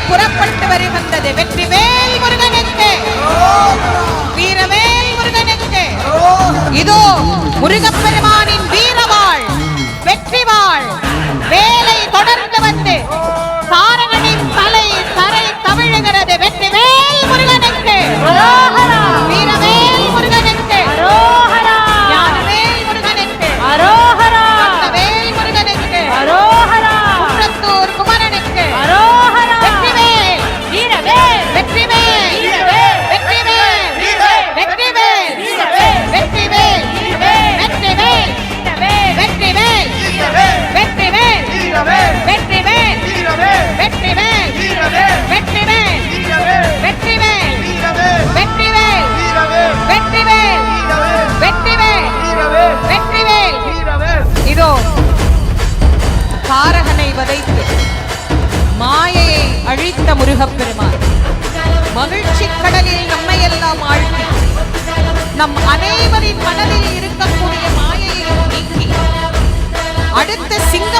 புறப்பட்டு வருகின்றது. வெற்றிவேல் முருகனுக்கு, வீரவேல் முருகனுக்கு. இதோ முருகப்பெருமானின் வீரவாள், வெற்றிவாள் வேலை தொடர்ந்து வந்து சாரகனின் தலை தரை தவிழுகிறது. வெற்றிவேல் முருகனுக்கு, வீரவேல் முருகனுக்கு, ஞானவேல் முருகனுக்கு, வேல் முருகனுக்கு, குன்றத்தூர் குமரனுக்கு, வெற்றிவேல், வீரவேல், வெற்றிவேல், வெற்றிவேல், வெற்றிவேல், வெற்றிவேல், வெற்றிவேல், வெற்றிவேல், வெற்றிவேல், வெற்றிவேல், வெற்றிவேல், வெற்றிவேல், வெற்றிவேல், வெற்றிவேல். இதோ காரகனை வதைத்து மாயையை அழித்த முருகப்பெருமான் மகிழ்ச்சி கடலில் நம்மையெல்லாம் ஆழ்த்தி நம் அனைவரின் மனதில் இருக்கக்கூடிய மாயையை நீக்கி அடுத்த சிங்க